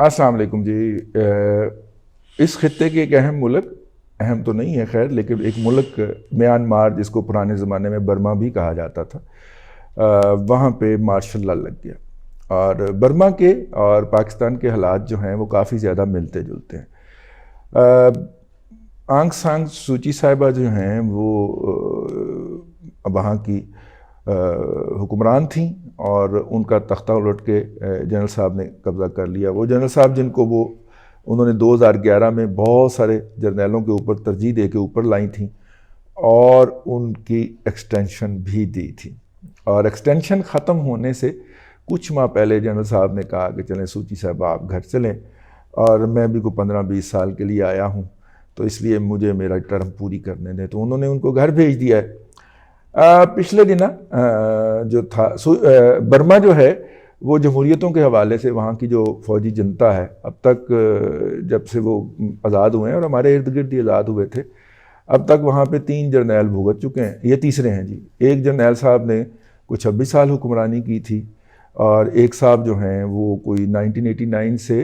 अस्सलाम वालेकुम जी। इस खित्ते के एक अहम मुल्क, अहम तो नहीं है खैर, लेकिन एक मुल्क म्यांमार, जिसको पुराने ज़माने में बर्मा भी कहा जाता था, वहाँ पे मार्शल लॉ लग गया। और बर्मा के और पाकिस्तान के हालात जो हैं वो काफ़ी ज़्यादा मिलते जुलते हैं। आंग सांग सूची साहिबा जो हैं वो वहाँ की हुक्मरान थी और उनका तख्ता उलट के जनरल साहब ने कब्ज़ा कर लिया। वो जनरल साहब जिनको उन्होंने 2011 में बहुत सारे जर्नैलों के ऊपर तरजीह दे के ऊपर लाई थी और उनकी एक्सटेंशन भी दी थी। और एक्सटेंशन ख़त्म होने से कुछ माह पहले जनरल साहब ने कहा कि चलें सूची साहब आप घर चलें, और मैं भी को 15-20 साल के लिए आया हूँ, तो इसलिए मुझे मेरा टर्म पूरी करने दें। तो उन्होंने उनको घर भेज दिया है। पिछले दिन जो था बर्मा जो है वो जमहूरियतों के हवाले से वहाँ की जो फ़ौजी जनता है, अब तक जब से वो आज़ाद हुए हैं और हमारे इर्द गिर्द ही आज़ाद हुए थे, अब तक वहाँ पे 3 जर्नैल भुगत चुके हैं। ये तीसरे हैं जी। एक जर्नैल साहब ने कोई 26 साल हुक्मरानी की थी और एक साहब जो हैं वो कोई 1989 से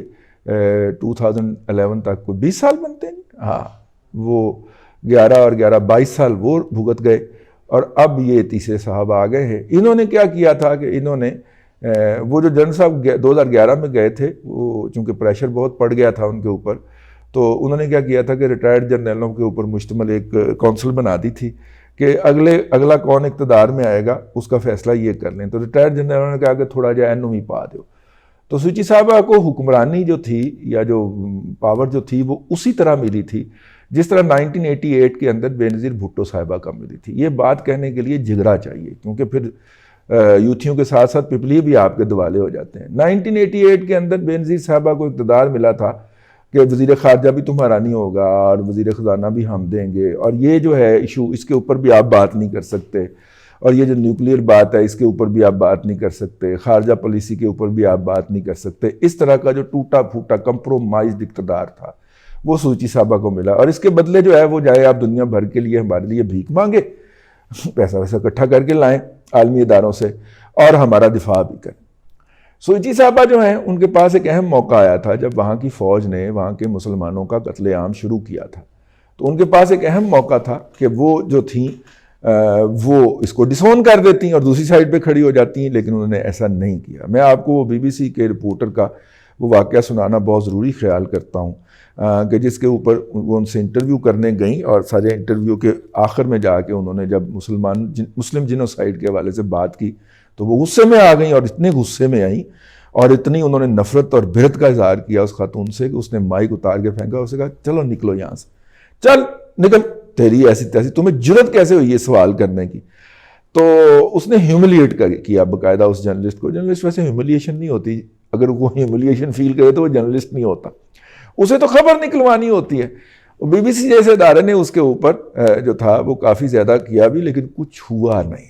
2011 तक कोई 20 साल बनते हैं। हाँ, वो 11 और 11 22 साल वो भुगत गए और अब ये तीसरे साहब आ गए हैं। इन्होंने क्या किया था कि इन्होंने वो जो जनरल साहब 2011 में गए थे, वो चूँकि प्रेशर बहुत पड़ गया था उनके ऊपर, तो उन्होंने क्या किया था कि रिटायर्ड जर्नलों के ऊपर मुश्तमिल एक काउंसिल बना दी थी कि अगला कौन इक़्तिदार में आएगा उसका फ़ैसला ये कर लें। तो रिटायर्ड जर्नलों ने कहा कि थोड़ा जा एनओमी पा दो। तो सूची साहबा को हुक्मरानी जो थी या जो पावर जो थी वो उसी तरह मिली थी जिस तरह 1988 के अंदर बेनज़ीर भुट्टो साहिबा का मिली थी। ये बात कहने के लिए जिगरा चाहिए, क्योंकि फिर यूथियों के साथ साथ पिपली भी आपके दिवाले हो जाते हैं। 1988 के अंदर बेनज़ीर साहिबा को इक़्तिदार मिला था कि वज़ीर ख़ारजा भी तुम्हारा नहीं होगा और वज़ीर ख़ज़ाना भी हम देंगे, और ये जो है इशू, इसके ऊपर भी आप बात नहीं कर सकते, और ये जो न्यूक्लियर बात है इसके ऊपर भी आप बात नहीं कर सकते, खारजा पॉलिसी के ऊपर भी आप बात नहीं कर सकते। इस तरह का जो टूटा फूटा कंप्रोमाइज्ड इक़्तिदार था वो सूची साहबा को मिला, और इसके बदले जो है वो जाए आप दुनिया भर के लिए हमारे लिए भीख मांगे, पैसा वैसा इकट्ठा करके लाएं आलमी इदारों से और हमारा दिफा भी करें। सूची साहबा जो हैं उनके पास एक अहम मौका आया था जब वहाँ की फ़ौज ने वहाँ के मुसलमानों का कत्लेआम शुरू किया था। तो उनके पास एक अहम मौका था कि वो जो थी वो इसको डिसोन कर देती और दूसरी साइड पे खड़ी हो जाती हैं, लेकिन उन्होंने ऐसा नहीं किया। मैं आपको वो BBC के रिपोर्टर का वो वाक़या सुनाना बहुत ज़रूरी ख्याल करता हूँ कि जिसके ऊपर वो उनसे इंटरव्यू करने गई और सारे इंटरव्यू के आखिर में जाके उन्होंने जब मुस्लिम जिनोसाइड के हवाले से बात की तो वो गुस्से में आ गई, और इतने गुस्से में आई और इतनी उन्होंने नफ़रत और बेहद का इज़हार किया उस खातून से कि उसने माइक उतार के फेंका, उससे कहा चलो निकलो यहाँ से, चल निकल, तेरी ऐसी तैसी, तुम्हें जुर्रत कैसे हुई ये सवाल करने की। तो उसने ह्यूमिलिएट किया बाकायदा उस जर्नलिस्ट को। जर्नलिस्ट वैसे ह्यूमिलिएशन नहीं होती, अगर वो ह्यूमिलिएशन फील करे तो वो जर्नलिस्ट नहीं होता, उसे तो खबर निकलवानी होती है। BBC जैसे इदारे ने उसके ऊपर जो था वो काफ़ी ज़्यादा किया भी, लेकिन कुछ हुआ नहीं।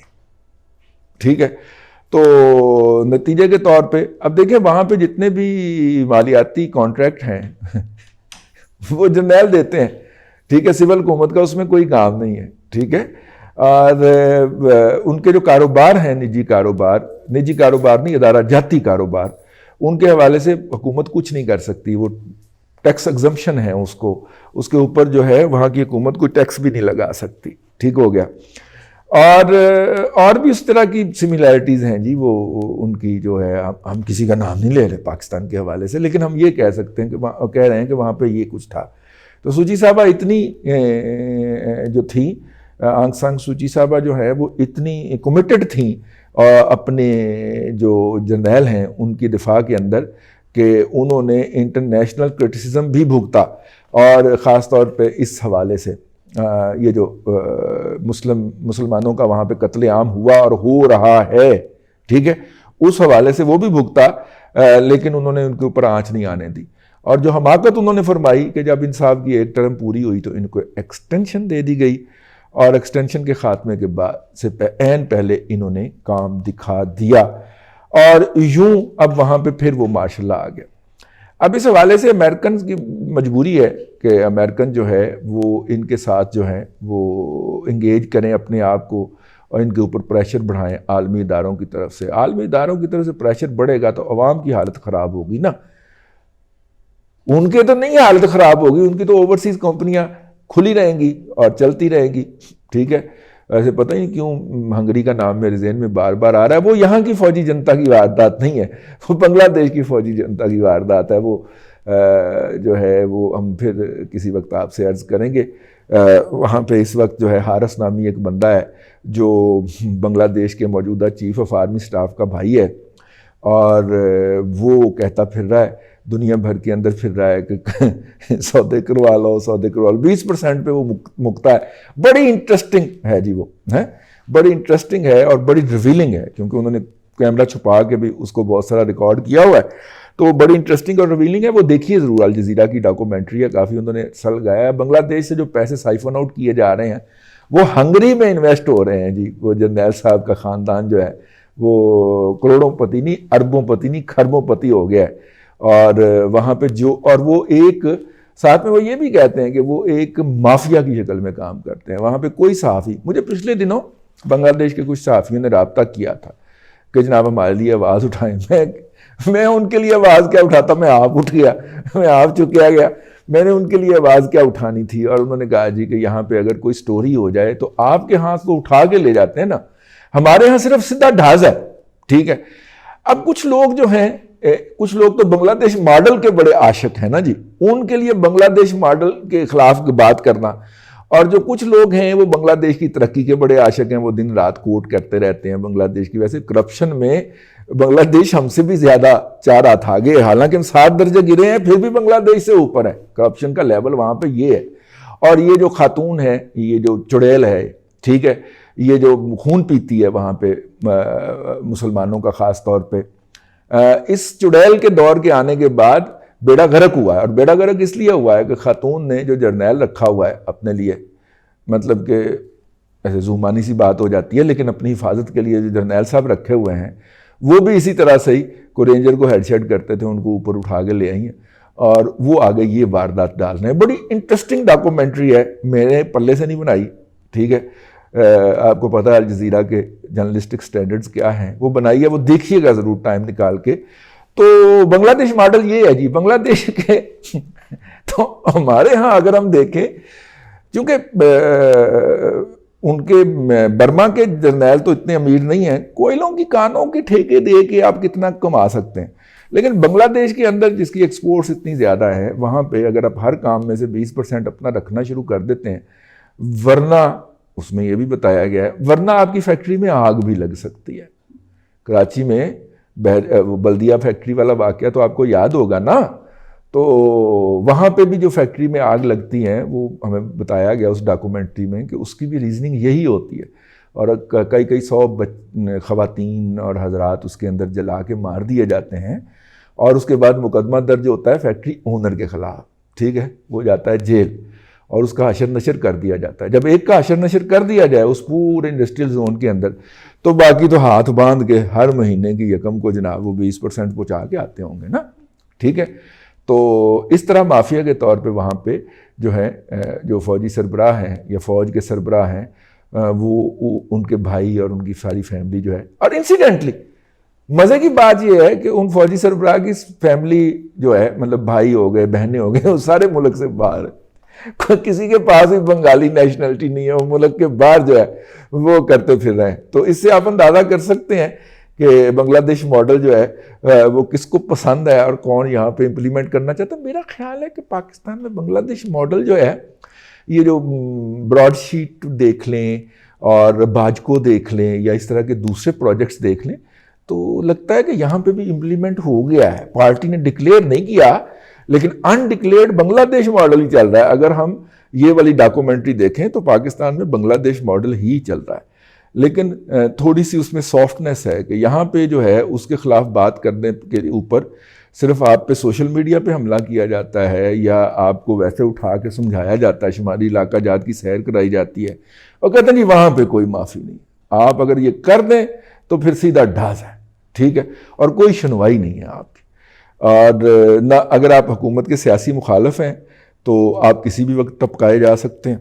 ठीक है, तो नतीजे के तौर पे अब देखें वहाँ पे जितने भी मालियाती कॉन्ट्रैक्ट हैं वो जर्नैल देते हैं, ठीक है, सिविल हुकूमत का उसमें कोई काम नहीं है, ठीक है। और उनके जो कारोबार हैं, निजी कारोबार नहीं, इदारा जाती कारोबार, उनके हवाले से हुकूमत कुछ नहीं कर सकती। वो टैक्स एग्जम्पशन है उसके ऊपर जो है वहाँ की हुकूमत कोई टैक्स भी नहीं लगा सकती, ठीक हो गया। और भी इस तरह की सिमिलैरिटीज़ हैं जी, वो उनकी जो है, हम किसी का नाम नहीं ले रहे पाकिस्तान के हवाले से, लेकिन हम ये कह सकते हैं कि कह रहे हैं कि वहाँ पे ये कुछ था। तो सूची साहबा इतनी जो थी, आंग सांग सूची साहबा जो है वो इतनी कमिटेड थी अपने जो जर्नैल हैं उनकी दिफा के अंदर कि उन्होंने इंटरनेशनल क्रिटिसिज्म भी भुगता, और ख़ास तौर पे इस हवाले से ये जो मुसलमानों का वहाँ पे कत्लेआम हुआ और हो रहा है, ठीक है, उस हवाले से वो भी भुगता, लेकिन उन्होंने उनके ऊपर आँच नहीं आने दी। और जो हमाकत उन्होंने फरमाई कि जब इन साहब की एक टर्म पूरी हुई तो इनको एक्सटेंशन दे दी गई, और एक्सटेंशन के ख़ात्मे के बाद से ऐन पहले इन्होंने काम दिखा दिया, और यूं अब वहाँ पे फिर वो मार्शल लॉ आ गया। अब इस हवाले से अमेरिकन की मजबूरी है कि अमेरिकन जो है वो इनके साथ जो है वो इंगेज करें अपने आप को, और इनके ऊपर प्रेशर बढ़ाएं आलमी इदारों की तरफ से। आलमी इदारों की तरफ से प्रेशर बढ़ेगा तो अवाम की हालत ख़राब होगी ना। उनके तो नहीं हालत ख़राब होगी, उनकी तो ओवरसीज़ कंपनियां खुली रहेंगी और चलती रहेंगी। ठीक है, ऐसे पता ही नहीं क्यों हंगरी का नाम मेरे जहन में बार बार आ रहा है। वो यहाँ की फौजी जनता की वारदात नहीं है, वो बांग्लादेश की फौजी जनता की वारदात है। वो जो है वो हम फिर किसी वक्त आपसे अर्ज़ करेंगे। वहाँ पे इस वक्त जो है हारिस नामी एक बंदा है जो बांग्लादेश के मौजूदा चीफ ऑफ आर्मी स्टाफ का भाई है, और वो कहता फिर रहा है, दुनिया भर के अंदर फिर रहा है कि सौदे करवा लो, सौदे करवा लो। 20% पे वो मुकता है। बड़ी इंटरेस्टिंग है जी, वो है बड़ी इंटरेस्टिंग है और बड़ी रिवीलिंग है, क्योंकि उन्होंने कैमरा छुपा के भी उसको बहुत सारा रिकॉर्ड किया हुआ है, तो वो बड़ी इंटरेस्टिंग और रिवीलिंग है। वो देखिए ज़रूर, अल जज़ीरा की डॉक्यूमेंट्री है, काफ़ी उन्होंने सल गाया है। बांग्लादेश से जो पैसे साइफन आउट किए जा रहे हैं वो हंगरी में इन्वेस्ट हो रहे हैं जी। वो जरनैल साहब का ख़ानदान जो है वो करोड़ों पति नहीं, अरबों पति नहीं, खरबों पति हो गया है। और वहाँ पे जो, और वो एक साथ में वो ये भी कहते हैं कि वो एक माफिया की शक्ल में काम करते हैं। वहाँ पे कोई सहाफ़ी, मुझे पिछले दिनों बांग्लादेश के कुछ सहाफ़ियों ने रब्ता किया था कि जनाब हमारे लिए आवाज़ उठाएं। मैं उनके लिए आवाज़ क्या उठाता, मैं आप उठ गया, मैं आप चुका गया। मैंने उनके लिए आवाज़ क्या उठानी थी। और उन्होंने कहा जी कि यहाँ पे अगर कोई स्टोरी हो जाए तो आपके हाथ को उठा के ले जाते हैं ना, हमारे यहाँ सिर्फ सीधा ढाज है। ठीक है, अब कुछ लोग जो हैं, कुछ लोग तो बांग्लादेश मॉडल के बड़े आशिक हैं ना जी, उनके लिए बांग्लादेश मॉडल के खिलाफ बात करना, और जो कुछ लोग हैं वो बांग्लादेश की तरक्की के बड़े आशिक हैं, वो दिन रात कोट करते रहते हैं बांग्लादेश की। वैसे करप्शन में बांग्लादेश हमसे भी ज्यादा 4 हाथ आगे है, हालांकि हम 7 दर्जे गिरे हैं, फिर भी बांग्लादेश से ऊपर है करप्शन का लेवल वहां पे ये है। और ये जो खातून है, ये जो चुड़ैल है, ठीक है, ये जो खून पीती है वहां पे मुसलमानों का खास तौर पे, इस चुड़ैल के दौर के आने के बाद बेड़ा गर्क हुआ है। और बेड़ा गर्क इसलिए हुआ है कि खातून ने जो जर्नैल रखा हुआ है अपने लिए, मतलब कि ऐसे जुमानी सी बात हो जाती है, लेकिन अपनी हिफाजत के लिए जो जर्नैल साहब रखे हुए हैं वो भी इसी तरह से ही कोई रेंजर को हेडशेट करते थे, उनको ऊपर उठा के ले आई हैं और वो आगे ये वारदात डाल रहे हैं। बड़ी इंटरेस्टिंग डॉक्यूमेंट्री है, मेरे पल्ले से नहीं बनाई। ठीक है, आपको पता है अल जज़ीरा के जर्नलिस्टिक स्टैंडर्ड्स क्या हैं, वो बनाई है, वो देखिएगा ज़रूर टाइम निकाल के। तो बांग्लादेश मॉडल ये है जी बांग्लादेश के। तो हमारे यहाँ अगर हम देखें, क्योंकि उनके बर्मा के जर्नैल तो इतने अमीर नहीं हैं, कोयलों की कानों के ठेके दे के आप कितना कमा सकते हैं। लेकिन बांग्लादेश के अंदर जिसकी एक्सपोर्ट्स इतनी ज़्यादा है, वहाँ पे अगर आप हर काम में से 20% अपना रखना शुरू कर देते हैं, वरना उसमें यह भी बताया गया है, वरना आपकी फैक्ट्री में आग भी लग सकती है। कराची में बल्दिया फैक्ट्री वाला वाक़या तो आपको याद होगा ना, तो वहाँ पे भी जो फैक्ट्री में आग लगती हैं, वो हमें बताया गया उस डॉक्यूमेंट्री में कि उसकी भी रीज़निंग यही होती है। और कई 100 ख़वातीन और हजरात उसके अंदर जला के मार दिए जाते हैं, और उसके बाद मुकदमा दर्ज होता है फैक्ट्री ओनर के ख़िलाफ़। ठीक है, वो जाता है जेल और उसका हशर नशर कर दिया जाता है। जब एक का हशर नशर कर दिया जाए उस पूरे इंडस्ट्रियल जोन के अंदर, तो बाकी तो हाथ बांध के हर महीने की यकम को जनाब वो 20% पहुँचा के आते होंगे ना। ठीक है, तो इस तरह माफिया के तौर पे वहाँ पे जो है, जो फ़ौजी सरबराह हैं या फ़ौज के सरबराह हैं, वो उनके भाई और उनकी सारी फैमिली जो है, और इंसिडेंटली मज़े की बात यह है कि उन फ़ौजी सरबराह की फैमिली जो है, मतलब भाई हो गए, बहनें हो गए, वो सारे मुल्क से बाहर है। किसी के पास भी बंगाली नेशनलिटी नहीं है, वो मुल्क के बाहर जो है वो करते फिर रहे हैं। तो इससे आप अंदाज़ा कर सकते हैं कि बांग्लादेश मॉडल जो है वो किसको पसंद है और कौन यहाँ पे इम्प्लीमेंट करना चाहता है। मेरा ख्याल है कि पाकिस्तान में बांग्लादेश मॉडल जो है, ये जो ब्रॉडशीट देख लें और बाजको देख लें या इस तरह के दूसरे प्रोजेक्ट्स देख लें, तो लगता है कि यहाँ पे भी इम्प्लीमेंट हो गया है। पार्टी ने डिक्लेयर नहीं किया, लेकिन अनडिक्लेयर्ड बांग्लादेश मॉडल ही चल रहा है। अगर हम ये वाली डॉक्यूमेंट्री देखें तो पाकिस्तान में बांग्लादेश मॉडल ही चल रहा है, लेकिन थोड़ी सी उसमें सॉफ्टनेस है कि यहाँ पे जो है उसके खिलाफ बात करने के ऊपर सिर्फ आप पे सोशल मीडिया पे हमला किया जाता है, या आपको वैसे उठा के समझाया जाता है, शुमारी इलाका जात की सैर कराई जाती है और कहते हैं जी वहाँ पे कोई माफ़ी नहीं, आप अगर ये कर दें तो फिर सीधा ढास है। ठीक है, और कोई सुनवाई नहीं है आपकी। और ना अगर आप हुकूमत के सियासी मुखालफ हैं तो आप किसी भी वक्त टपकाए जा सकते हैं,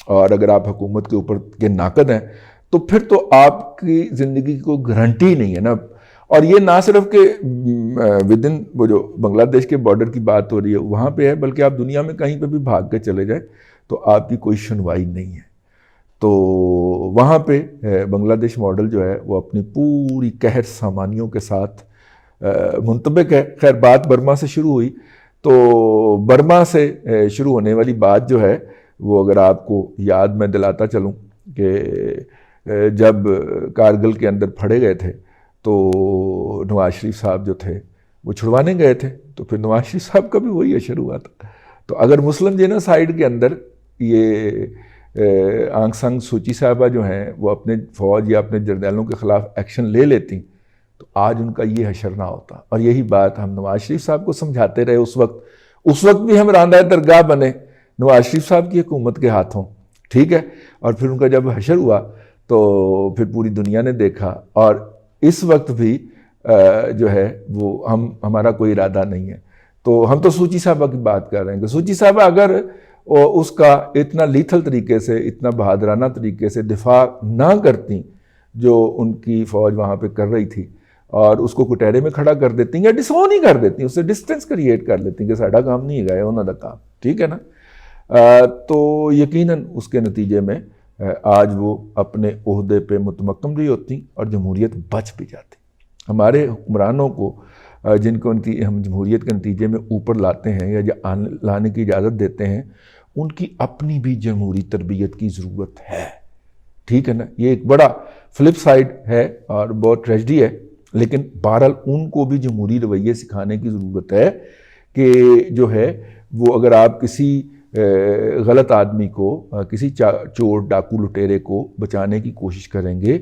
और अगर आप हुकूमत के ऊपर के नाकद हैं तो फिर तो आपकी ज़िंदगी की कोई गारंटी नहीं है ना। और ये ना सिर्फ कि विद इन वो जो बांग्लादेश के बॉर्डर की बात हो रही है वहाँ पे है, बल्कि आप दुनिया में कहीं पे भी भाग के चले जाए तो आपकी कोई सुनवाई नहीं है। तो वहाँ पे बांग्लादेश मॉडल जो है वो अपनी पूरी कहर सामानियों के साथ मुंतबिक है। खैर बात बर्मा से शुरू हुई, तो बर्मा से शुरू होने वाली बात जो है वो अगर आपको याद मैं दिलाता चलूँ कि जब कारगिल के अंदर फड़े गए थे तो नवाज शरीफ साहब जो थे वो छुड़वाने गए थे, तो फिर नवाज शरीफ साहब का भी वही असर हुआ था। तो अगर मुस्लिम जेनोसाइड के अंदर ये आंग सांग सूची साहबा जो हैं वो अपने फ़ौज या अपने जर्नैलों के ख़िलाफ़ एक्शन ले लेती तो आज उनका ये हशर ना होता। और यही बात हम नवाज शरीफ साहब को समझाते रहे उस वक्त भी हम रांदा दरगाह बने नवाज शरीफ साहब की हुकूमत के हाथों, ठीक है। और फिर उनका जब हशर हुआ तो फिर पूरी दुनिया ने देखा, और इस वक्त भी जो है वो हमारा कोई इरादा नहीं है। तो हम तो सूची साहबा की बात कर रहे हैं कि सूची साहबा अगर उसका इतना लीथल तरीके से, इतना बहादराना तरीके से दिफा ना करती जो उनकी फ़ौज वहाँ पे कर रही थी, और उसको कुटेरे में खड़ा कर देती या डिसोन ही कर देती, उससे डिस्टेंस क्रिएट कर लेती कि साडा काम नहीं है उन्होंने काम, ठीक है ना। तो यकीनन उसके नतीजे में आज वो अपने ओहदे पे मुतमक्कम भी होती और जमहूरियत बच भी जाती। हमारे हुक्मरानों को जिनको हम जमहूरियत के नतीजे में ऊपर लाते हैं या लाने की इजाज़त देते हैं, उनकी अपनी भी जमहूरी तरबियत की ज़रूरत है, ठीक है ना। ये एक बड़ा फ्लिप साइड है और बहुत ट्रेजेडी है, लेकिन बहरहाल उनको भी जमहूरी रवैये सिखाने की ज़रूरत है कि जो है वो अगर आप किसी गलत आदमी को, किसी चोर डाकू लुटेरे को बचाने की कोशिश करेंगे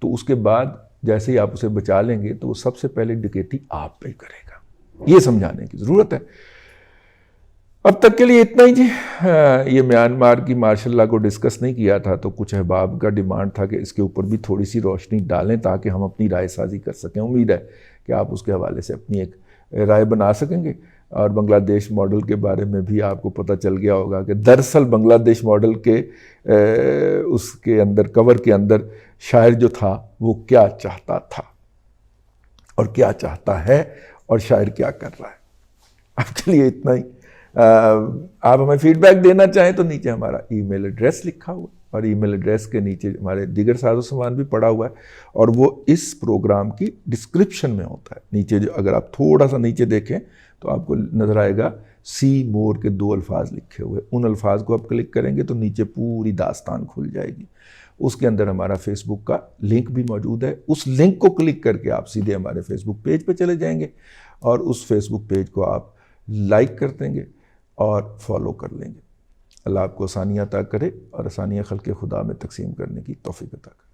तो उसके बाद जैसे ही आप उसे बचा लेंगे तो वो सबसे पहले डकैती आप पे करेगा। ये समझाने की ज़रूरत है। अब तक के लिए इतना ही जी। ये म्यांमार की मार्शल लॉ को डिस्कस नहीं किया था, तो कुछ अहबाब का डिमांड था कि इसके ऊपर भी थोड़ी सी रोशनी डालें ताकि हम अपनी राय साजी कर सकें। उम्मीद है कि आप उसके हवाले से अपनी एक राय बना सकेंगे। और बांग्लादेश मॉडल के बारे में भी आपको पता चल गया होगा कि दरअसल बांग्लादेश मॉडल के उसके अंदर, कवर के अंदर शायर जो था वो क्या चाहता था और क्या चाहता है और शायर क्या कर रहा है। आपके लिए इतना ही। आप हमें फीडबैक देना चाहें तो नीचे हमारा ईमेल एड्रेस लिखा हुआ है, और ईमेल एड्रेस के नीचे हमारे दीगर साजो सामान भी पड़ा हुआ है, और वो इस प्रोग्राम की डिस्क्रिप्शन में होता है। नीचे जो अगर आप थोड़ा सा नीचे देखें तो आपको नज़र आएगा सी मोर के 2 अल्फाज लिखे हुए। उन अल्फाज को आप क्लिक करेंगे तो नीचे पूरी दास्तान खुल जाएगी। उसके अंदर हमारा फेसबुक का लिंक भी मौजूद है। उस लिंक को क्लिक करके आप सीधे हमारे फेसबुक पेज पे चले जाएंगे, और उस फेसबुक पेज को आप लाइक कर देंगे और फॉलो कर लेंगे। अल्लाह आपको आसानियाँ अता करे और आसानियाँ खल्क़े खुदा में तकसीम करने की तौफ़ीक़ अता करे।